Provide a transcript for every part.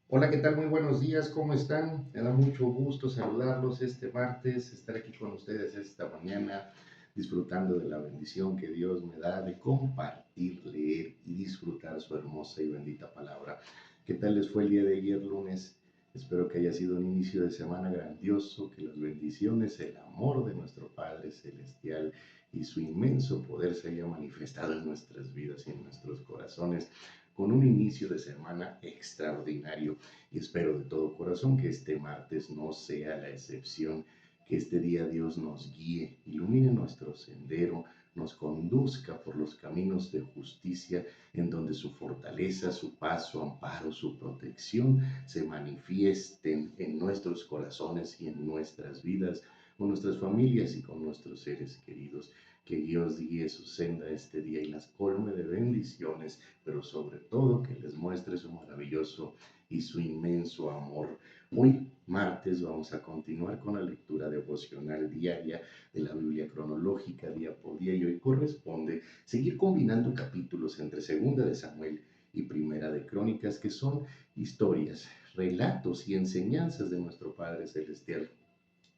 Hola, ¿qué tal? Muy buenos días, ¿cómo están? Me da mucho gusto saludarlos este martes, estar aquí con ustedes esta mañana, disfrutando de la bendición que Dios me da de compartir, leer y disfrutar su hermosa y bendita palabra. ¿Qué tal les fue el día de ayer, lunes? Espero que haya sido un inicio de semana grandioso, que las bendiciones, el amor de nuestro Padre Celestial y su inmenso poder se haya manifestado en nuestras vidas y en nuestros corazones con un inicio de semana extraordinario y espero de todo corazón que este martes no sea la excepción, que este día Dios nos guíe, ilumine nuestro sendero, nos conduzca por los caminos de justicia, en donde su fortaleza, su paz, su amparo, su protección se manifiesten en nuestros corazones y en nuestras vidas, con nuestras familias y con nuestros seres queridos. Que Dios guíe su senda este día y las colme de bendiciones, pero sobre todo que les muestre su maravilloso y su inmenso amor. Hoy, martes, vamos a continuar con la lectura devocional diaria de la Biblia cronológica día por día y hoy corresponde seguir combinando capítulos entre Segunda de Samuel y Primera de Crónicas, que son historias, relatos y enseñanzas de nuestro Padre Celestial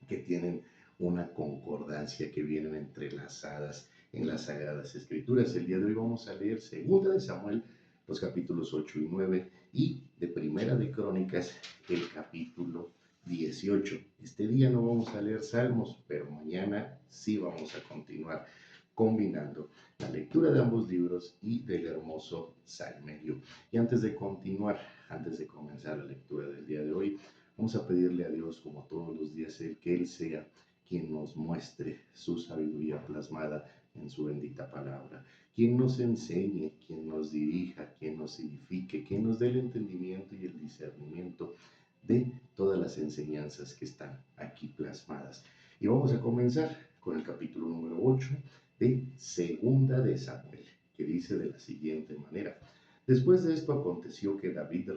que tienen una concordancia, que vienen entrelazadas en las Sagradas Escrituras. El día de hoy vamos a leer Segunda de Samuel, los capítulos 8 y 9, y de Primera de Crónicas, el capítulo 18. Este día no vamos a leer Salmos, pero mañana sí vamos a continuar combinando la lectura de ambos libros y del hermoso Salmerio. Y antes de continuar, antes de comenzar la lectura del día de hoy, vamos a pedirle a Dios, como todos los días, que Él sea quien nos muestre su sabiduría plasmada en su bendita palabra, quien nos enseñe, quien nos dirija, quien nos edifique, quien nos dé el entendimiento y el discernimiento de todas las enseñanzas que están aquí plasmadas. Y vamos a comenzar con el capítulo número 8 de Segunda de Samuel, que dice de la siguiente manera: Después de esto aconteció que David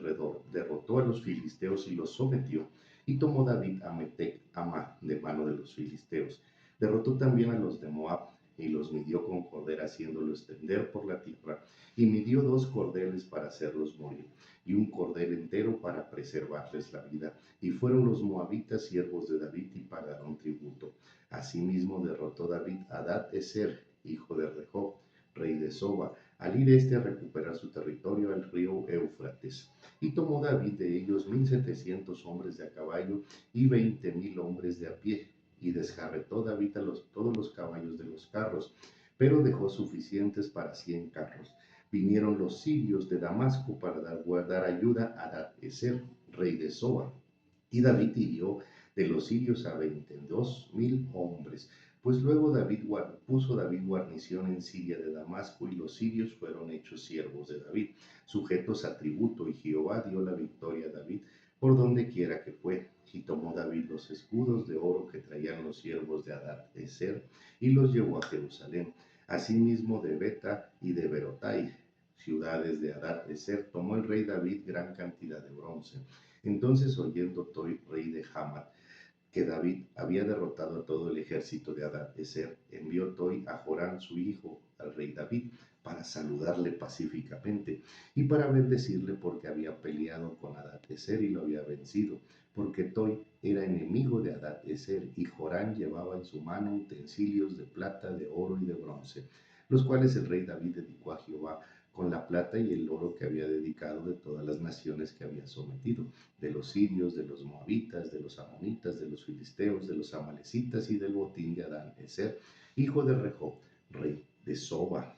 derrotó a los filisteos y los sometió, y tomó David a Metec Amá de mano de los filisteos. Derrotó también a los de Moab y los midió con cordel, haciéndolo extender por la tierra, y midió 2 cordeles para hacerlos morir, y un cordel entero para preservarles la vida. Y fueron los moabitas siervos de David y pagaron tributo. Asimismo derrotó David a Hadad-Ezer, hijo de Rehob, rey de Soba, al ir este a recuperar su territorio al río Éufrates. Y tomó David de ellos 1,700 hombres de a caballo y 20,000 hombres de a pie, y desjarretó David a todos los caballos de los carros, pero dejó suficientes para 100 carros. Vinieron los sirios de Damasco para dar ayuda a Hadad-Ezer, rey de Soba, y David hirió de los sirios a 22,000 hombres. Pues luego puso David guarnición en Siria de Damasco, y los sirios fueron hechos siervos de David, sujetos a tributo, y Jehová dio la victoria a David por donde quiera que fue. Y tomó David los escudos de oro que traían los siervos de Hadad-Ezer y los llevó a Jerusalén. Asimismo de Beta y de Berotai, ciudades de Hadad-Ezer, tomó el rey David gran cantidad de bronce. Entonces, oyendo Toi, rey de Hamat, que David había derrotado a todo el ejército de Hadad-Ezer, envió Toi a Joram su hijo al rey David para saludarle pacíficamente y para bendecirle, porque había peleado con Hadad-Ezer y lo había vencido, porque Toi era enemigo de Hadad-Ezer, y Joram llevaba en su mano utensilios de plata, de oro y de bronce, los cuales el rey David dedicó a Jehová con la plata y el oro que había dedicado de todas las naciones que había sometido, de los sirios, de los moabitas, de los amonitas, de los filisteos, de los amalecitas y del botín de Adán-Ezer, hijo de Rehob, rey de Soba.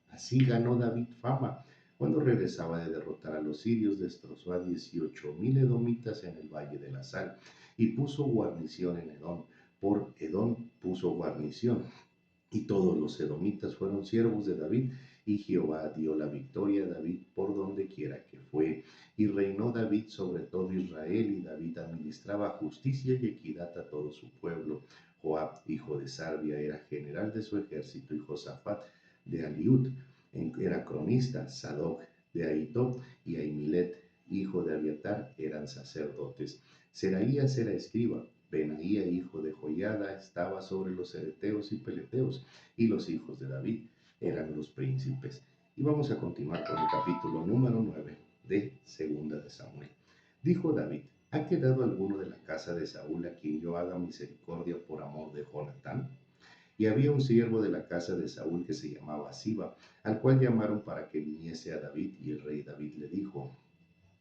Así ganó David fama. Cuando regresaba de derrotar a los sirios, destrozó a 18,000 edomitas en el Valle de la Sal y puso guarnición en Edom. Por Edom puso guarnición, y todos los edomitas fueron siervos de David, y Jehová dio la victoria a David por donde quiera que fue. Y reinó David sobre todo Israel, y David administraba justicia y equidad a todo su pueblo. Joab, hijo de Sarvia, era general de su ejército, y Josafat de Aliud era cronista. Sadoc de Ahitob y Ahimelech, hijo de Abiatar, eran sacerdotes. Seraías era escriba. Benaía, hijo de Joiada, estaba sobre los ereteos y peleteos, y los hijos de David eran los príncipes. Y vamos a continuar con el capítulo número 9 de Segunda de Samuel. Dijo David: ¿Ha quedado alguno de la casa de Saúl a quien yo haga misericordia por amor de Jonatán? Y había un siervo de la casa de Saúl que se llamaba Siba, al cual llamaron para que viniese a David, y el rey David le dijo: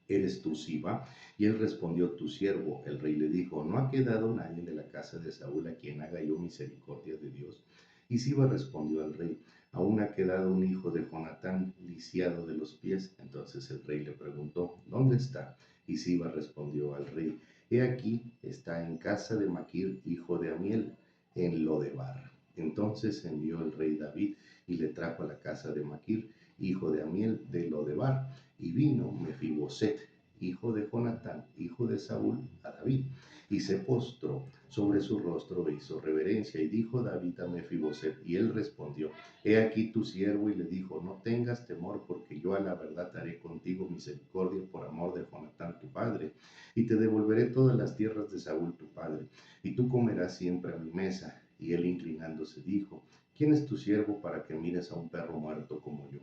¿Eres tú, Siba? Y él respondió: tu siervo. El rey le dijo: ¿No ha quedado nadie de la casa de Saúl a quien haga yo misericordia de Dios? Y Siba respondió al rey: aún ha quedado un hijo de Jonatán, lisiado de los pies. Entonces el rey le preguntó: ¿dónde está? Y Siba respondió al rey: he aquí, está en casa de Maquir, hijo de Amiel, en Lodebar. Entonces envió el rey David y le trajo a la casa de Maquir, hijo de Amiel, de Lodebar. Y vino Mefiboset, hijo de Jonatán, hijo de Saúl, a David, y se postró sobre su rostro e hizo reverencia. Y dijo David a Mefiboset, y él respondió: he aquí tu siervo. Y le dijo: no tengas temor, porque yo a la verdad haré contigo misericordia por amor de Jonatán tu padre, y te devolveré todas las tierras de Saúl tu padre, y tú comerás siempre a mi mesa. Y él, inclinándose, dijo: ¿quién es tu siervo para que mires a un perro muerto como yo?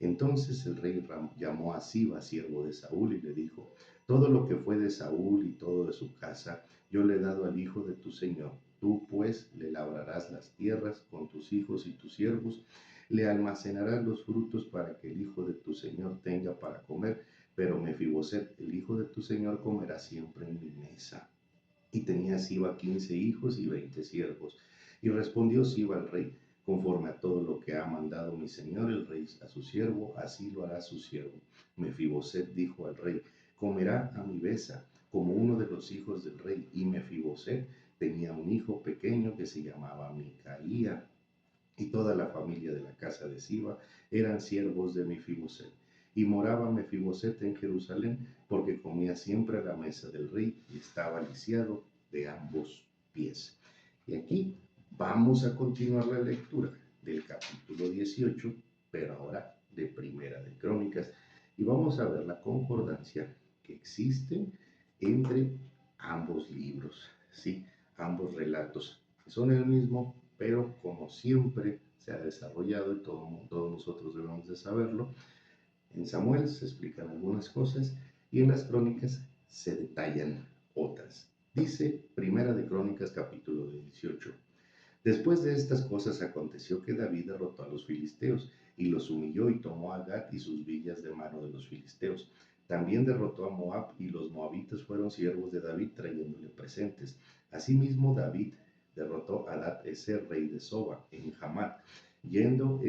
Entonces el rey llamó a Siba, siervo de Saúl, y le dijo: todo lo que fue de Saúl y todo de su casa, yo le he dado al hijo de tu señor. Tú pues le labrarás las tierras con tus hijos y tus siervos, le almacenarás los frutos para que el hijo de tu señor tenga para comer, pero Mefiboset, el hijo de tu señor, comerá siempre en mi mesa. Y tenía Siba 15 hijos y 20 siervos. Y respondió Siba al rey: conforme a todo lo que ha mandado mi señor el rey a su siervo, así lo hará su siervo. Mefiboset dijo al rey: comerá a mi mesa como uno de los hijos del rey. Y Mefiboset tenía un hijo pequeño que se llamaba Micaía, y toda la familia de la casa de Siba eran siervos de Mefiboset. Y moraba Mefiboset en Jerusalén, porque comía siempre a la mesa del rey y estaba lisiado de ambos pies. Y aquí vamos a continuar la lectura del capítulo 18, pero ahora de Primera de Crónicas. Y vamos a ver la concordancia que existe entre ambos libros, ¿sí? Ambos relatos. Son el mismo, pero como siempre se ha desarrollado, y todos nosotros debemos de saberlo, en Samuel se explican algunas cosas y en las crónicas se detallan otras. Dice Primera de Crónicas capítulo 18. Después de estas cosas aconteció que David derrotó a los filisteos y los humilló, y tomó a Gat y sus villas de mano de los filisteos. También derrotó a Moab, y los moabitas fueron siervos de David trayéndole presentes. Asimismo David derrotó a Hadad-ezer, rey de Soba, en Hamat, yendo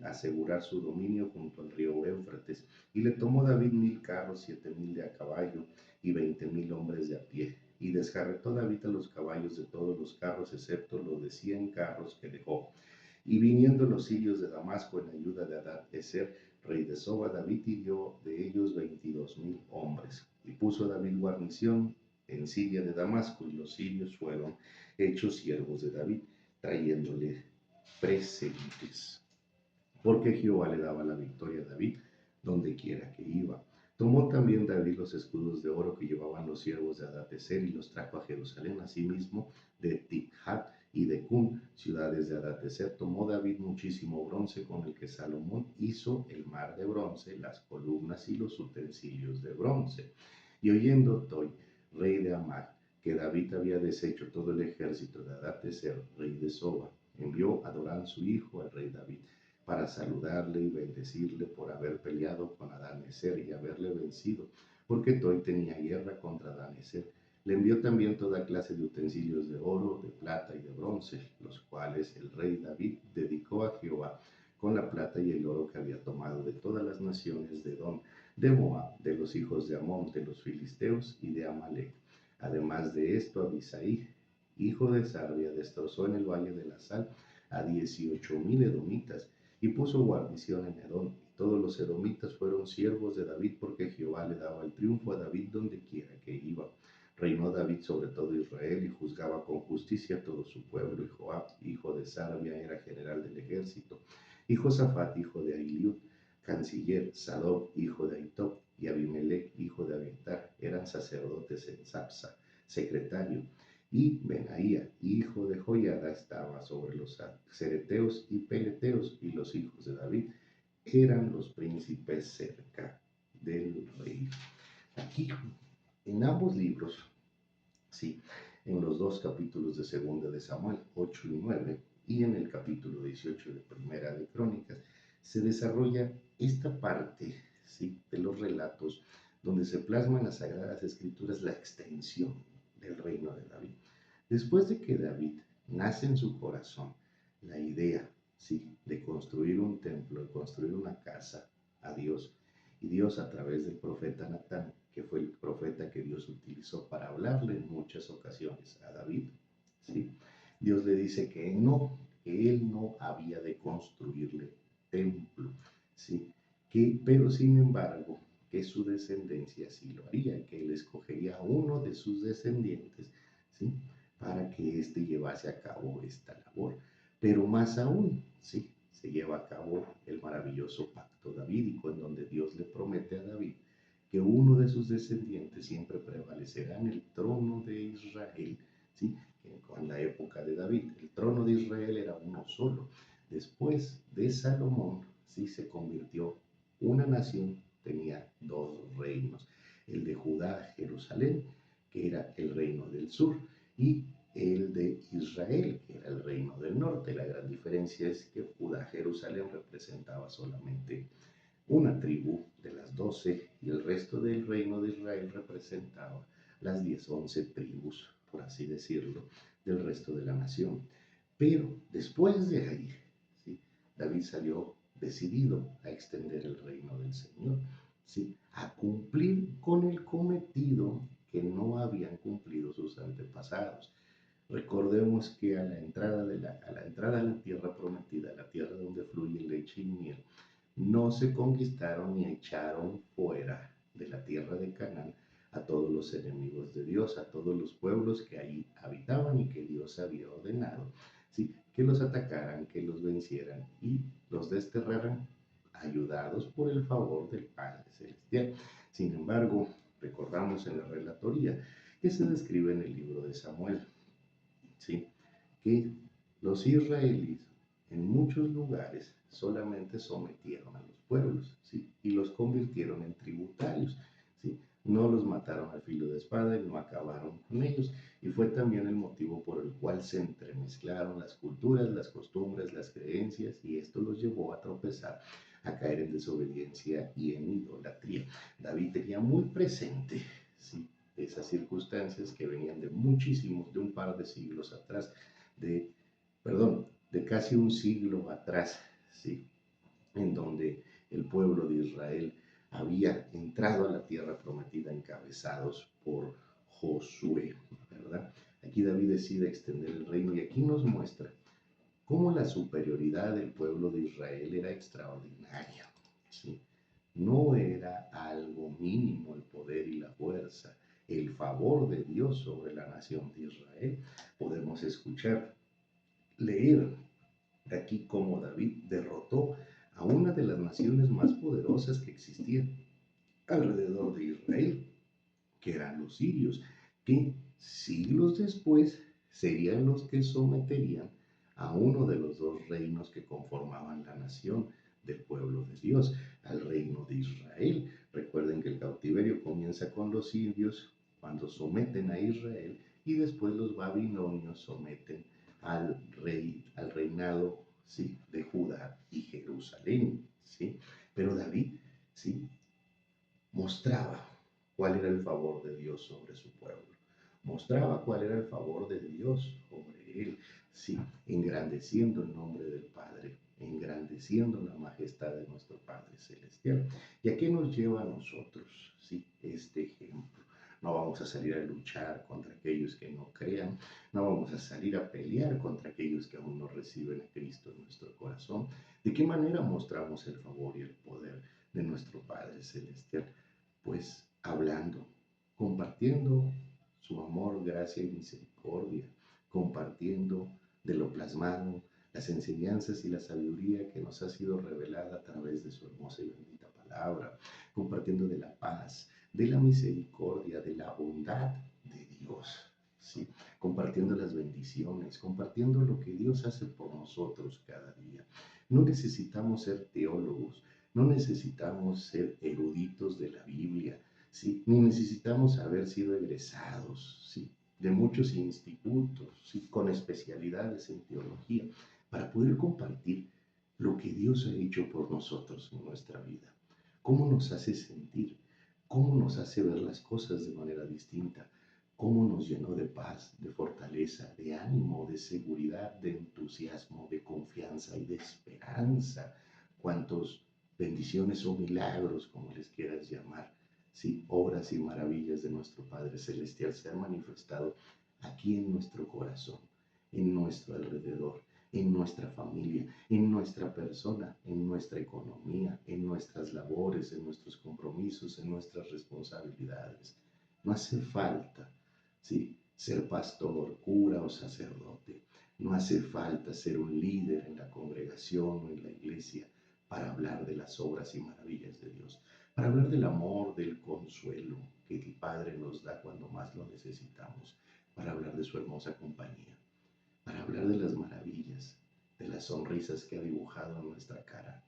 a asegurar su dominio junto al río Éufrates. Y le tomó David 1000 carros, 7000 de a caballo y 20,000 hombres de a pie. Y descarretó David a los caballos de todos los carros, excepto los de 100 carros que dejó. Y viniendo los sirios de Damasco en ayuda de Hadad-ezer, rey de Soba, David hirió de ellos 22,000 hombres. Y puso David guarnición en Siria de Damasco, y los sirios fueron hechos siervos de David, trayéndole presentes. Porque Jehová le daba la victoria a David donde quiera que iba. Tomó también David los escudos de oro que llevaban los siervos de Hadad-ezer, y los trajo a Jerusalén. Asimismo de Tichat y de Cun, ciudades de Hadad-ezer, tomó David muchísimo bronce, con el que Salomón hizo el mar de bronce, las columnas y los utensilios de bronce. Y oyendo Toi, rey de Amad, que David había deshecho todo el ejército de Hadad-ezer, rey de Soba, envió a Dorán su hijo al rey David, para saludarle y bendecirle por haber peleado con Hadad-ezer y haberle vencido, porque Toi tenía guerra contra Hadad-ezer. Le envió también toda clase de utensilios de oro, de plata y de bronce, los cuales el rey David dedicó a Jehová con la plata y el oro que había tomado de todas las naciones de Edom, de Moab, de los hijos de Amón, de los filisteos y de Amalek. Además de esto, Abisai, hijo de Sarbia, destrozó en el valle de la Sal a 18,000 edomitas, y puso guarnición en Edom. Y todos los edomitas fueron siervos de David, porque Jehová le daba el triunfo a David donde quiera que iba. Reinó David sobre todo Israel, y juzgaba con justicia a todo su pueblo. Y Joab, hijo de Sarvia, era general del ejército. Y Josafat, hijo de Ahiliud, canciller. Sadoc, hijo de Ahitob, y Abimelech, hijo de Abiatar, eran sacerdotes en Sapsa, secretario. Y Benaía, hijo de Joiada, estaba sobre los cereteos y peleteos, y los hijos de David eran los príncipes cerca del rey. Aquí En ambos libros, sí, en los dos capítulos de Segunda de Samuel, 8 y 9, y en el capítulo 18 de Primera de Crónicas, se desarrolla esta parte, sí, de los relatos donde se plasman las Sagradas Escrituras la extensión del reino de David. Después de que David nace en su corazón la idea, sí, de construir un templo, de construir una casa a Dios, y Dios a través del profeta Natán, que fue el profeta que Dios utilizó para hablarle en muchas ocasiones a David, ¿sí? Dios le dice que él no había de construirle templo, ¿sí? Pero sin embargo, que su descendencia sí lo haría, que él escogería a uno de sus descendientes, ¿sí? Para que éste llevase a cabo esta labor. Pero más aún, ¿sí? Se lleva a cabo el maravilloso pacto davídico, en donde Dios le promete a David que uno de sus descendientes siempre prevalecerá en el trono de Israel, ¿sí? En la época de David, el trono de Israel era uno solo. Después de Salomón, ¿sí? Se convirtió una nación, tenía dos reinos, el de Judá, Jerusalén, que era el reino del sur, y el de Israel, que era el reino del norte. La gran diferencia es que Judá, Jerusalén, representaba solamente una tribu de las 12 y el resto del reino de Israel representaba las 10, 11 tribus, por así decirlo, del resto de la nación. Pero después de ahí, ¿sí? David salió decidido a extender el reino del Señor, ¿sí? A cumplir con el cometido que no habían cumplido sus antepasados. Recordemos que a la entrada a la tierra prometida, la tierra donde fluye leche y miel, no se conquistaron ni echaron fuera de la tierra de Canaán a todos los enemigos de Dios, a todos los pueblos que ahí habitaban y que Dios había ordenado, ¿sí? Que los atacaran, que los vencieran y los desterraran, ayudados por el favor del Padre Celestial. Sin embargo, recordamos en la relatoría que se describe en el libro de Samuel, ¿sí? Que los israelíes en muchos lugares solamente sometieron a los pueblos, ¿sí? Y los convirtieron en tributarios, ¿sí? No los mataron al filo de espada y no acabaron con ellos. Y fue también el motivo por el cual se entremezclaron las culturas, las costumbres, las creencias, y esto los llevó a tropezar, a caer en desobediencia y en idolatría. David tenía muy presente, ¿sí? Esas circunstancias que venían de muchísimos, de un par de siglos atrás, de, de casi un siglo atrás, ¿sí? En donde el pueblo de Israel había entrado a la tierra prometida encabezados por Josué, ¿verdad? Aquí David decide extender el reino y aquí nos muestra cómo la superioridad del pueblo de Israel era extraordinaria, ¿sí? No era algo mínimo el poder y la fuerza, el favor de Dios sobre la nación de Israel. Podemos escuchar, leer aquí cómo David derrotó a una de las naciones más poderosas que existían alrededor de Israel, que eran los sirios, que siglos después serían los que someterían a uno de los dos reinos que conformaban la nación del pueblo de Dios, al reino de Israel. Recuerden que el cautiverio comienza con los sirios cuando someten a Israel y después los babilonios someten al reinado, ¿sí? De Judá y Jerusalén, ¿sí? Pero David, ¿sí? Mostraba cuál era el favor de Dios sobre su pueblo, mostraba cuál era el favor de Dios sobre él, sí, engrandeciendo el nombre del Padre, engrandeciendo la majestad de nuestro Padre Celestial. ¿Y a qué nos lleva a nosotros, sí, este ejemplo? No vamos a salir a luchar contra aquellos que no crean, no vamos a salir a pelear contra aquellos que aún no reciben a Cristo en nuestro corazón. ¿De qué manera mostramos el favor y el poder de nuestro Padre Celestial? Pues hablando, compartiendo su amor, gracia y misericordia, compartiendo de lo plasmado, las enseñanzas y la sabiduría que nos ha sido revelada a través de su hermosa y bendita palabra, compartiendo de la paz, de la misericordia, de la bondad de Dios, ¿sí? Compartiendo las bendiciones, compartiendo lo que Dios hace por nosotros cada día. No necesitamos ser teólogos, no necesitamos ser eruditos de la Biblia, ¿sí? Ni necesitamos haber sido egresados, ¿sí? De muchos institutos, ¿sí? Con especialidades en teología, para poder compartir lo que Dios ha hecho por nosotros en nuestra vida. Cómo nos hace sentir, cómo nos hace ver las cosas de manera distinta, cómo nos llenó de paz, de fortaleza, de ánimo, de seguridad, de entusiasmo, de confianza y de esperanza. Cuántas bendiciones o milagros, como les quieras llamar, sí, obras y maravillas de nuestro Padre Celestial se han manifestado aquí en nuestro corazón, en nuestro alrededor, en nuestra familia, en nuestra persona, en nuestra economía, en nuestras labores, en nuestros compromisos, en nuestras responsabilidades. No hace falta, sí, ser pastor, cura o sacerdote. No hace falta ser un líder en la congregación o en la iglesia para hablar de las obras y maravillas de Dios, para hablar del amor, del consuelo que el Padre nos da cuando más lo necesitamos, para hablar de su hermosa compañía, para hablar de las maravillas, de las sonrisas que ha dibujado en nuestra cara,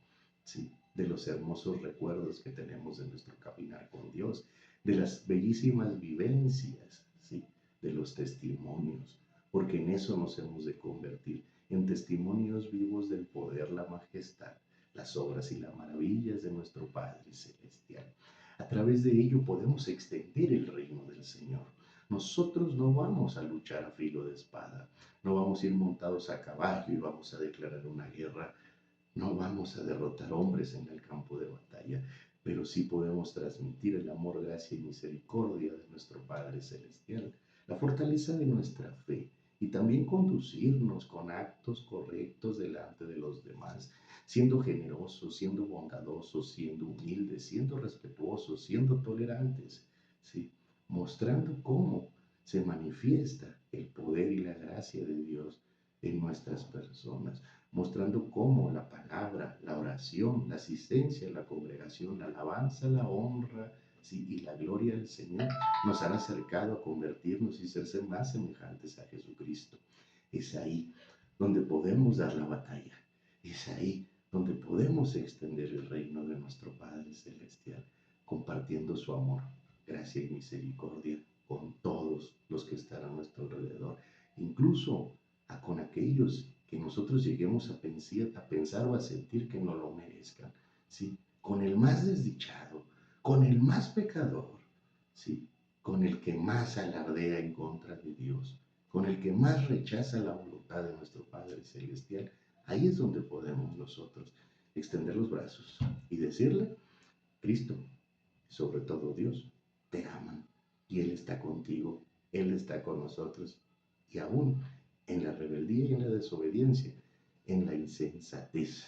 ¿sí? De los hermosos recuerdos que tenemos de nuestro caminar con Dios, de las bellísimas vivencias, ¿sí? De los testimonios, porque en eso nos hemos de convertir, en testimonios vivos del poder, la majestad, las obras y las maravillas de nuestro Padre Celestial. A través de ello podemos extender el reino del Señor. Nosotros no vamos a luchar a filo de espada, no vamos a ir montados a caballo y vamos a declarar una guerra, no vamos a derrotar hombres en el campo de batalla, pero sí podemos transmitir el amor, gracia y misericordia de nuestro Padre Celestial, la fortaleza de nuestra fe y también conducirnos con actos correctos delante de los demás, siendo generosos, siendo bondadosos, siendo humildes, siendo respetuosos, siendo tolerantes, ¿sí? Mostrando cómo se manifiesta el poder y la gracia de Dios en nuestras personas, mostrando cómo la palabra, la oración, la asistencia a la congregación, la alabanza, la honra, sí, y la gloria del Señor nos han acercado a convertirnos y serse más semejantes a Jesucristo. Es ahí donde podemos dar la batalla, es ahí donde podemos extender el reino de nuestro Padre Celestial, compartiendo su amor, gracia y misericordia con todos los que están a nuestro alrededor, incluso con aquellos que nosotros lleguemos a pensar o a sentir que no lo merezcan, ¿sí? Con el más desdichado, con el más pecador, ¿sí? Con el que más alardea en contra de Dios, con el que más rechaza la voluntad de nuestro Padre Celestial. Ahí es donde podemos nosotros extender los brazos y decirle: Cristo, sobre todo Dios, te aman y Él está contigo, Él está con nosotros, y aún en la rebeldía y en la desobediencia, en la insensatez,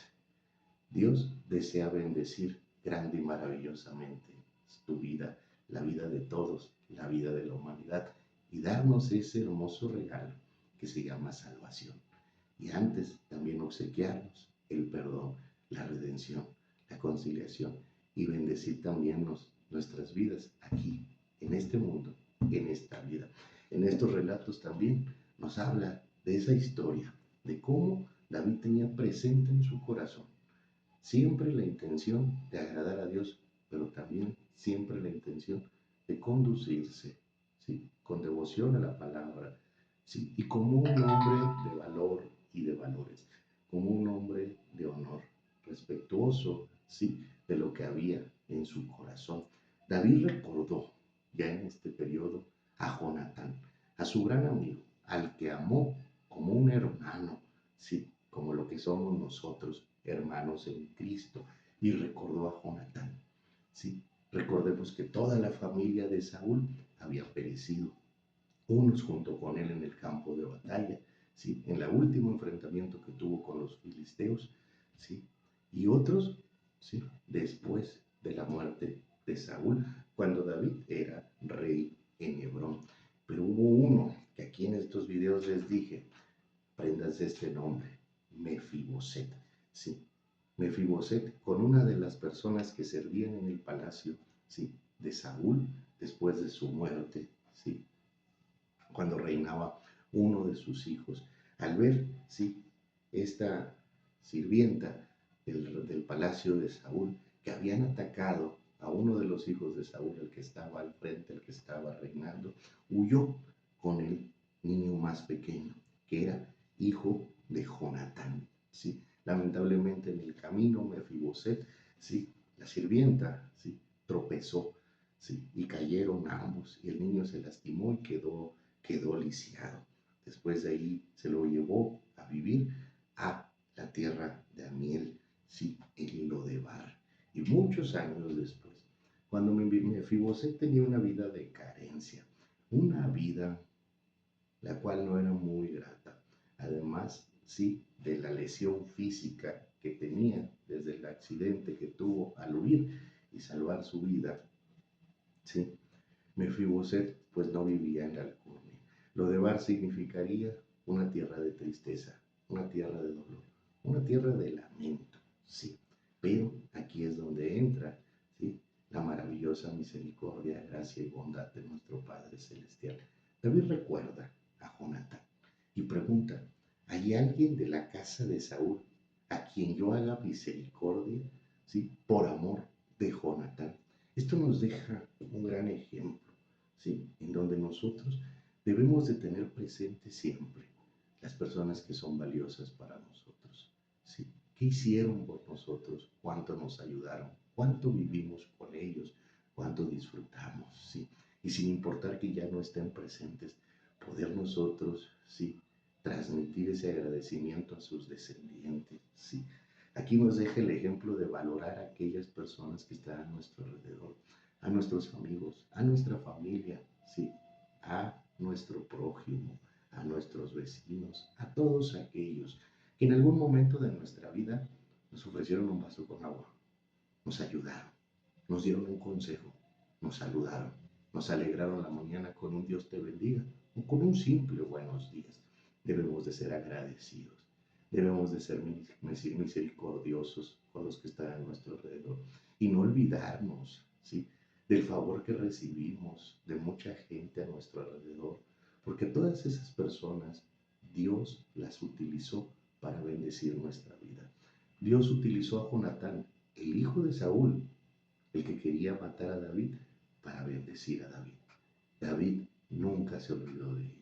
Dios desea bendecir grande y maravillosamente tu vida, la vida de todos, la vida de la humanidad, y darnos ese hermoso regalo que se llama salvación. Y antes también obsequiarnos el perdón, la redención, la conciliación, y bendecir también nuestras vidas aquí, en este mundo, en esta vida. En estos relatos también nos habla de esa historia, de cómo David tenía presente en su corazón siempre la intención de agradar a Dios, pero también siempre la intención de conducirse, ¿sí? Con devoción a la palabra, ¿sí? Y como un hombre de valor y de valores, como un hombre de honor, respetuoso, ¿sí? De lo que había en su corazón. David recordó ya en este periodo a Jonatán, a su gran amigo, al que amó como un hermano, ¿sí? Como lo que somos nosotros, hermanos en Cristo, y recordó a Jonatán, ¿sí? Recordemos que toda la familia de Saúl había perecido, unos junto con él en el campo de batalla, ¿sí? En el último enfrentamiento que tuvo con los filisteos, ¿sí? Y otros, ¿sí? Después de la muerte de Saúl, cuando David era rey en Hebrón. Pero hubo uno que aquí en estos videos les dije: apréndanse este nombre, Mefiboset, ¿sí? Mefiboset, con una de las personas que servían en el palacio, ¿sí? De Saúl después de su muerte, ¿sí? Cuando reinaba uno de sus hijos. Al ver, ¿sí? Esta sirvienta del palacio de Saúl, que habían atacado a uno de los hijos de Saúl, el que estaba al frente, el que estaba reinando, huyó con el niño más pequeño, que era hijo de Jonatán. ¿Sí? Lamentablemente en el camino Mefiboset, ¿sí? La sirvienta, ¿sí? Tropezó, ¿sí? Y cayeron ambos, y el niño se lastimó y quedó lisiado. Después de ahí se lo llevó a vivir a la tierra de Amiel, sí, en Lodebar. Y muchos años después, cuando Mefiboset tenía una vida de carencia, una vida la cual no era muy grata. Además, sí, de la lesión física que tenía desde el accidente que tuvo al huir y salvar su vida, sí, Mefiboset pues no vivía en la alcurnia. Lodebar significaría una tierra de tristeza, una tierra de dolor, una tierra de lamento, sí. Pero aquí es donde entra, sí, la maravillosa misericordia, gracia y bondad de nuestro Padre Celestial. David recuerda a Jonatán y pregunta, ¿hay alguien de la casa de Saúl a quien yo haga misericordia, sí, por amor de Jonatán? Esto nos deja un gran ejemplo, ¿sí? En donde nosotros debemos de tener presente siempre las personas que son valiosas para nosotros, ¿sí? ¿Qué hicieron por nosotros? ¿Cuánto nos ayudaron? ¿Cuánto vivimos con ellos? ¿Cuánto disfrutamos? ¿Sí? Y sin importar que ya no estén presentes, poder nosotros, ¿sí? Transmitir ese agradecimiento a sus descendientes, ¿sí? Aquí nos deja el ejemplo de valorar a aquellas personas que están a nuestro alrededor, a nuestros amigos, a nuestra familia, sí, a nuestro prójimo, a nuestros vecinos, a todos aquellos que en algún momento de nuestra vida nos ofrecieron un vaso con agua, nos ayudaron, nos dieron un consejo, nos saludaron, nos alegraron la mañana con un Dios te bendiga o con un simple buenos días. Debemos de ser agradecidos. Debemos de ser misericordiosos con los que están a nuestro alrededor y no olvidarnos, ¿sí? Del favor que recibimos de mucha gente a nuestro alrededor, porque todas esas personas Dios las utilizó para bendecir nuestra vida. Dios utilizó a Jonatán, el hijo de Saúl, el que quería matar a David, para bendecir a David. David nunca se olvidó de ello.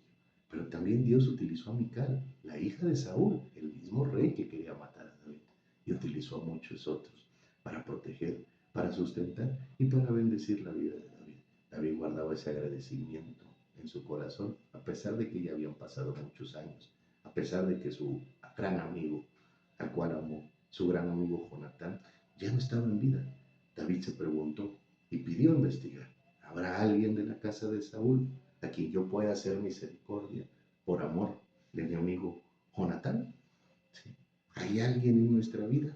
Pero también Dios utilizó a Mical, la hija de Saúl, el mismo rey que quería matar a David, y utilizó a muchos otros para proteger, para sustentar y para bendecir la vida de David. David guardaba ese agradecimiento en su corazón, a pesar de que ya habían pasado muchos años, a pesar de que su gran amigo, al cual amó, su gran amigo Jonatán, ya no estaba en vida. David se preguntó y pidió investigar. ¿Habrá alguien de la casa de Saúl a quien yo pueda hacer misericordia por amor de mi amigo Jonatán? ¿Sí? ¿Hay alguien en nuestra vida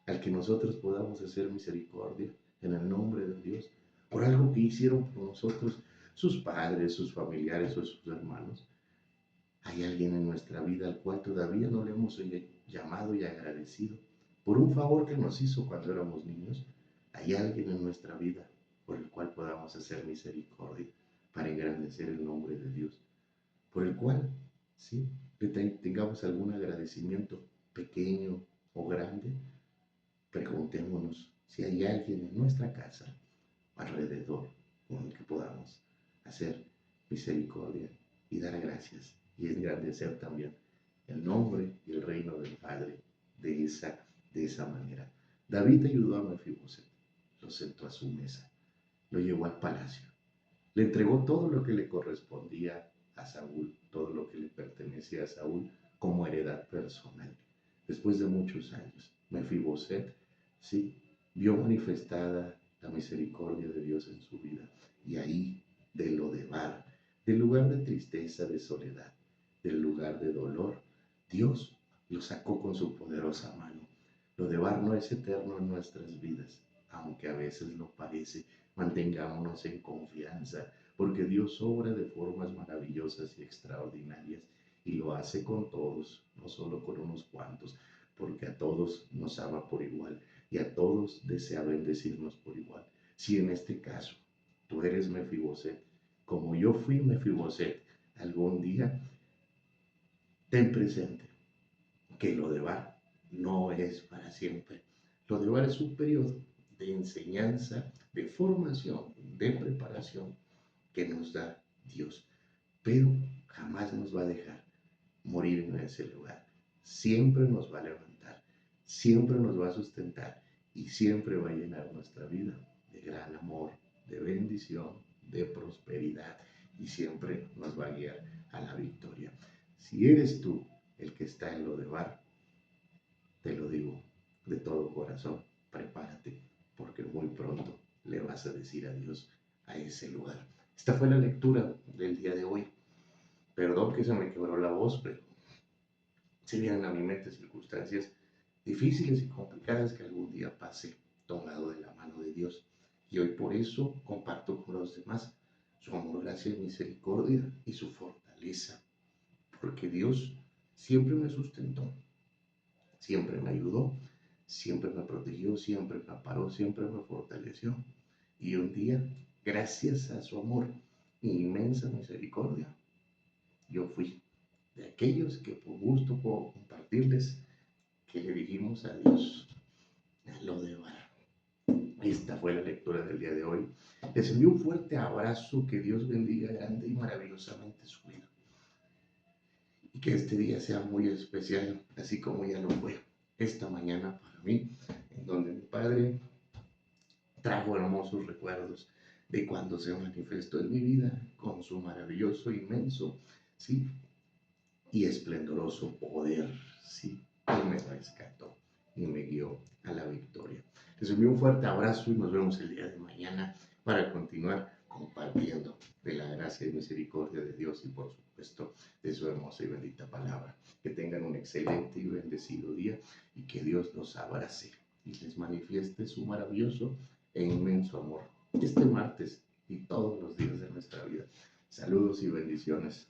al que nosotros podamos hacer misericordia en el nombre de Dios por algo que hicieron por nosotros sus padres, sus familiares o sus hermanos? ¿Hay alguien en nuestra vida al cual todavía no le hemos llamado y agradecido por un favor que nos hizo cuando éramos niños? ¿Hay alguien en nuestra vida por el cual podamos hacer misericordia para engrandecer el nombre de Dios? Por el cual, sí, que tengamos algún agradecimiento pequeño o grande. Preguntémonos si hay alguien en nuestra casa alrededor con el que podamos hacer misericordia y dar gracias y engrandecer también el nombre y el reino del Padre de esa manera. David ayudó a Mefiboset, lo sentó a su mesa, lo llevó al palacio, le entregó todo lo que le correspondía a Saúl, todo lo que le pertenecía a Saúl como heredad personal. Después de muchos años, Mefiboset, sí, vio manifestada la misericordia de Dios en su vida. Y ahí, de Lodebar, del lugar de tristeza, de soledad, del lugar de dolor, Dios lo sacó con su poderosa mano. Lodebar no es eterno en nuestras vidas, aunque a veces lo parece. Mantengámonos en confianza, porque Dios obra de formas maravillosas y extraordinarias y lo hace con todos, no solo con unos cuantos, porque a todos nos ama por igual y a todos desea bendecirnos por igual. Si en este caso tú eres Mefiboset, como yo fui Mefiboset algún día, ten presente que lo de Bar no es para siempre. Lo de Bar es un periodo, de enseñanza, de formación, de preparación que nos da Dios. Pero jamás nos va a dejar morir en ese lugar. Siempre nos va a levantar, siempre nos va a sustentar y siempre va a llenar nuestra vida de gran amor, de bendición, de prosperidad y siempre nos va a guiar a la victoria. Si eres tú el que está en lo de Bar, te lo digo de todo corazón, prepárate porque muy pronto le vas a decir adiós a ese lugar. Esta fue la lectura del día de hoy. Perdón que se me quebró la voz, pero se vienen a mi mente circunstancias difíciles y complicadas que algún día pase tomado de la mano de Dios. Y hoy por eso comparto con los demás su amor, gracia y misericordia y su fortaleza. Porque Dios siempre me sustentó, siempre me ayudó, siempre me protegió, siempre me amparó, siempre me fortaleció. Y un día, gracias a su amor e inmensa misericordia, yo fui de aquellos que por gusto puedo compartirles que le dijimos adiós a lo de Bar. Esta fue la lectura del día de hoy. Les envío un fuerte abrazo, que Dios bendiga grande y maravillosamente su vida. Y que este día sea muy especial, así como ya lo fue esta mañana para mí, en donde mi Padre trajo hermosos recuerdos de cuando se manifestó en mi vida con su maravilloso, inmenso, sí, y esplendoroso poder, sí, y me rescató y me guió a la victoria. Les envío un fuerte abrazo y nos vemos el día de mañana para continuar compartiendo de la gracia y misericordia de Dios y por supuesto de su hermosa y bendita palabra. Que tengan un excelente y bendecido día y que Dios los abrace y les manifieste su maravilloso e inmenso amor este martes y todos los días de nuestra vida. Saludos y bendiciones.